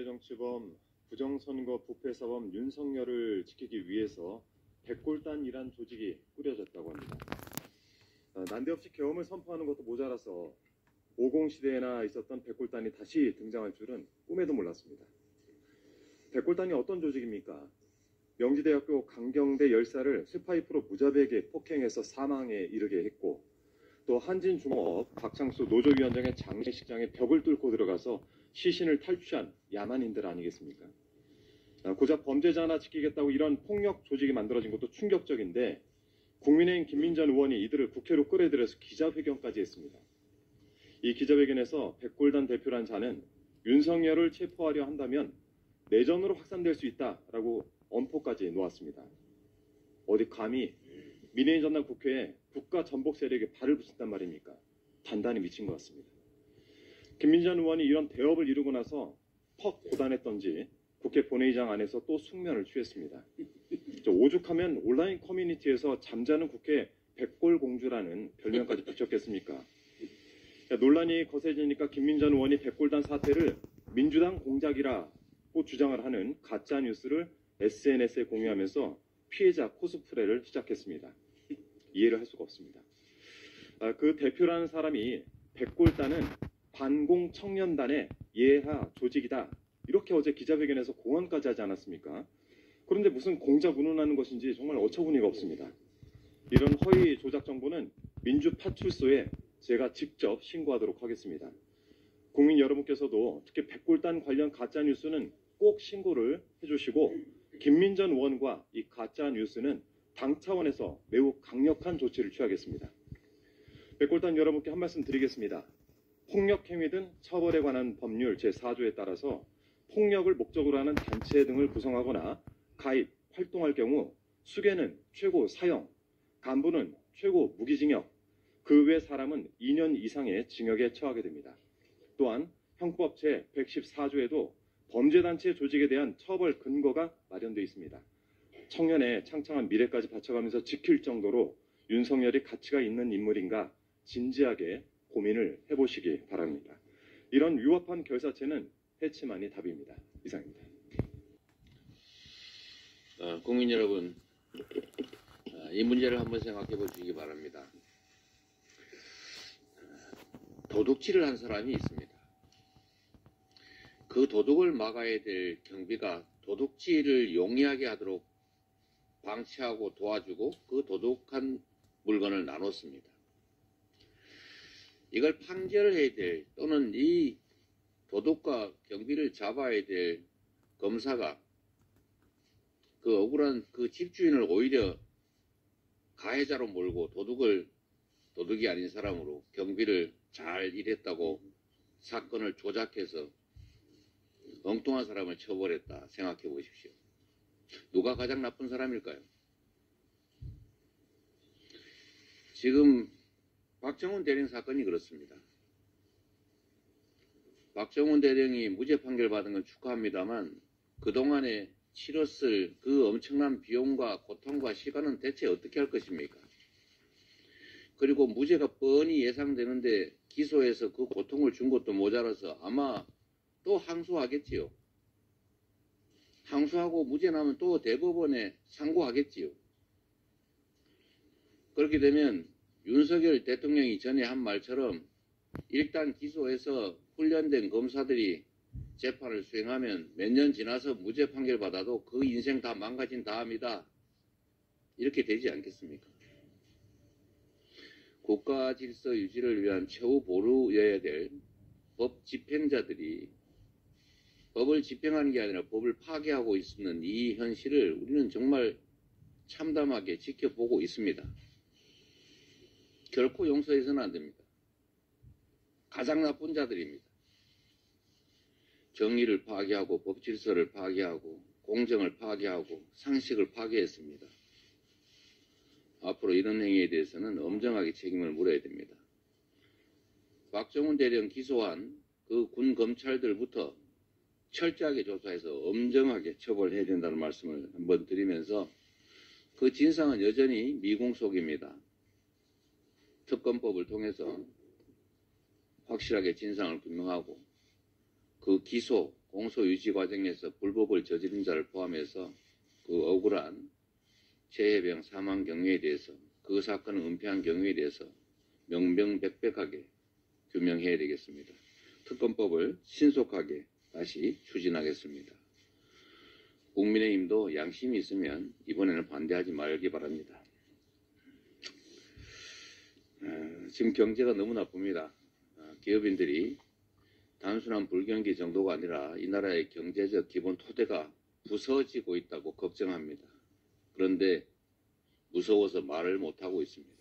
정치범, 부정선거 부패사범 윤석열을 지키기 위해서 백골단이란 조직이 꾸려졌다고 합니다. 난데없이 계엄을 선포하는 것도 모자라서 50시대에나 있었던 백골단이 다시 등장할 줄은 꿈에도 몰랐습니다. 백골단이 어떤 조직입니까? 명지대학교 강경대 열사를 쇠파이프로 무자비하게 폭행해서 사망에 이르게 했고, 또 한진중공업 박창수 노조위원장의 장례식장에 벽을 뚫고 들어가서 시신을 탈취한 야만인들 아니겠습니까? 고작 범죄자 하나 지키겠다고 이런 폭력 조직이 만들어진 것도 충격적인데, 국민의힘 김민전 의원이 이들을 국회로 끌어들여서 기자회견까지 했습니다. 이 기자회견에서 백골단 대표란 자는 윤석열을 체포하려 한다면 내전으로 확산될 수 있다라고 엄포까지 놓았습니다. 어디 감히 민의힘 전남 국회에 국가 전복 세력에 발을 붙인단 말입니까? 단단히 미친 것 같습니다. 김민전 의원이 이런 대업을 이루고 나서 퍽 고단했던지 국회 본회의장 안에서 또 숙면을 취했습니다. 오죽하면 온라인 커뮤니티에서 잠자는 국회 백골공주라는 별명까지 붙였겠습니까? 논란이 거세지니까 김민전 의원이 백골단 사태를 민주당 공작이라고 주장을 하는 가짜 뉴스를 SNS에 공유하면서 피해자 코스프레를 시작했습니다. 이해를 할 수가 없습니다. 그 대표라는 사람이 백골단은 반공청년단의 예하 조직이다, 이렇게 어제 기자회견에서 공언까지 하지 않았습니까? 그런데 무슨 공작 운운하는 것인지 정말 어처구니가 없습니다. 이런 허위 조작 정보는 민주파출소에 제가 직접 신고하도록 하겠습니다. 국민 여러분께서도 특히 백골단 관련 가짜 뉴스는 꼭 신고를 해주시고, 김민전 의원과 이 가짜 뉴스는 당 차원에서 매우 강력한 조치를 취하겠습니다. 백골단 여러분께 한 말씀 드리겠습니다. 폭력 행위 등 처벌에 관한 법률 제4조에 따라서 폭력을 목적으로 하는 단체 등을 구성하거나 가입, 활동할 경우 수괴는 최고 사형, 간부는 최고 무기징역, 그 외 사람은 2년 이상의 징역에 처하게 됩니다. 또한 형법 제114조에도 범죄단체 조직에 대한 처벌 근거가 마련되어 있습니다. 청년의 창창한 미래까지 바쳐가면서 지킬 정도로 윤석열이 가치가 있는 인물인가 진지하게 고민을 해보시기 바랍니다. 이런 위협한 결사체는 해치만이 답입니다. 이상입니다. 국민 여러분, 이 문제를 한번 생각해 보시기 바랍니다. 도둑질을 한 사람이 있습니다. 그 도둑을 막아야 될 경비가 도둑질을 용이하게 하도록 방치하고 도와주고 그 도둑한 물건을 나눴습니다. 이걸 판결해야 될, 또는 이 도둑과 경비를 잡아야 될 검사가 그 억울한 그 집주인을 오히려 가해자로 몰고 도둑이 아닌 사람으로 경비를 잘 일했다고 사건을 조작해서 엉뚱한 사람을 처벌했다 생각해 보십시오. 누가 가장 나쁜 사람일까요? 지금 박정훈 대령 사건이 그렇습니다. 박정훈 대령이 무죄 판결 받은 건 축하합니다만 그동안에 치렀을 그 엄청난 비용과 고통과 시간은 대체 어떻게 할 것입니까? 그리고 무죄가 뻔히 예상되는데 기소해서 그 고통을 준 것도 모자라서 아마 또 항소하겠지요. 항소하고 무죄 나면 또 대법원에 상고하겠지요. 그렇게 되면 윤석열 대통령이 전에 한 말처럼 일단 기소해서 훈련된 검사들이 재판을 수행하면 몇 년 지나서 무죄 판결 받아도 그 인생 다 망가진 다음이다, 이렇게 되지 않겠습니까? 국가 질서 유지를 위한 최후 보루여야 될 법 집행자들이 법을 집행하는 게 아니라 법을 파괴하고 있는 이 현실을 우리는 정말 참담하게 지켜보고 있습니다. 결코 용서해서는 안 됩니다. 가장 나쁜 자들입니다. 정의를 파괴하고 법 질서를 파괴하고 공정을 파괴하고 상식을 파괴했습니다. 앞으로 이런 행위에 대해서는 엄정하게 책임을 물어야 됩니다. 박정훈 대령 기소한 그 군 검찰들부터 철저하게 조사해서 엄정하게 처벌해야 된다는 말씀을 한번 드리면서, 그 진상은 여전히 미궁속입니다. 특검법을 통해서 확실하게 진상을 규명하고 그 기소 공소 유지 과정에서 불법을 저지른 자를 포함해서 그 억울한 최혜병 사망 경위에 대해서, 그 사건을 은폐한 경위에 대해서 명명백백하게 규명해야 되겠습니다. 특검법을 신속하게 다시 추진하겠습니다. 국민의힘도 양심이 있으면 이번에는 반대하지 말기 바랍니다. 지금 경제가 너무 나쁩니다. 기업인들이 단순한 불경기 정도가 아니라 이 나라의 경제적 기본 토대가 부서지고 있다고 걱정합니다. 그런데 무서워서 말을 못하고 있습니다.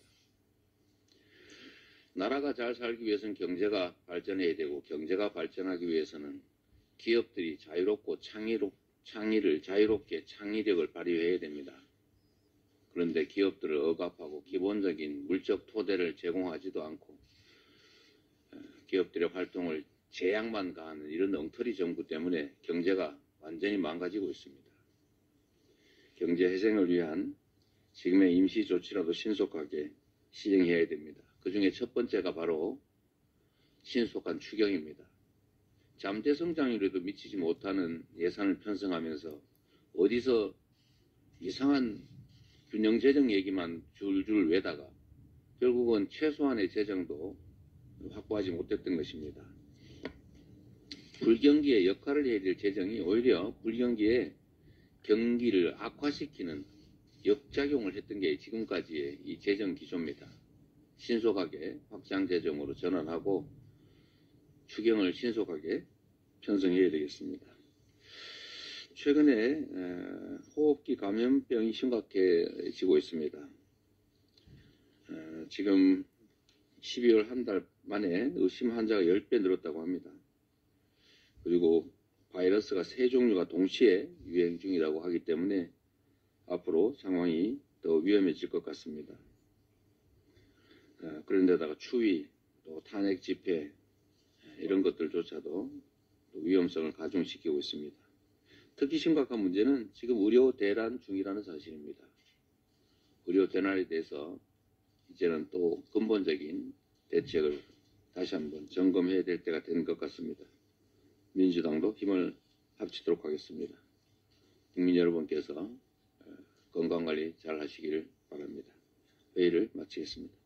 나라가 잘 살기 위해서는 경제가 발전해야 되고, 경제가 발전하기 위해서는 기업들이 자유롭고 자유롭게 창의력을 발휘해야 됩니다. 그런데 기업들을 억압하고 기본적인 물적 토대를 제공하지도 않고 기업들의 활동을 제약만 가하는 이런 엉터리 정부 때문에 경제가 완전히 망가지고 있습니다. 경제 회생을 위한 지금의 임시 조치라도 신속하게 시행해야 됩니다. 그 중에 첫 번째가 바로 신속한 추경입니다. 잠재 성장률에도 미치지 못하는 예산을 편성하면서 어디서 이상한 균형 재정 얘기만 줄줄 외다가 결국은 최소한의 재정도 확보하지 못했던 것입니다. 불경기에 역할을 해야 될 재정이 오히려 불경기에 경기를 악화시키는 역작용을 했던 게 지금까지의 이 재정 기조입니다. 신속하게 확장 재정으로 전환하고 추경을 신속하게 편성해야 되겠습니다. 최근에 호흡기 감염병이 심각해지고 있습니다. 지금 12월 한 달 만에 의심 환자가 10배 늘었다고 합니다. 그리고 바이러스가 3종류가 동시에 유행 중이라고 하기 때문에 앞으로 상황이 더 위험해질 것 같습니다. 그런데다가 추위, 또 탄핵 집회 이런 것들조차도 위험성을 가중시키고 있습니다. 특히 심각한 문제는 지금 의료 대란 중이라는 사실입니다. 의료 대란에 대해서 이제는 또 근본적인 대책을 다시 한번 점검해야 될 때가 된 것 같습니다. 민주당도 힘을 합치도록 하겠습니다. 국민 여러분께서 건강관리 잘 하시기를 바랍니다. 회의를 마치겠습니다.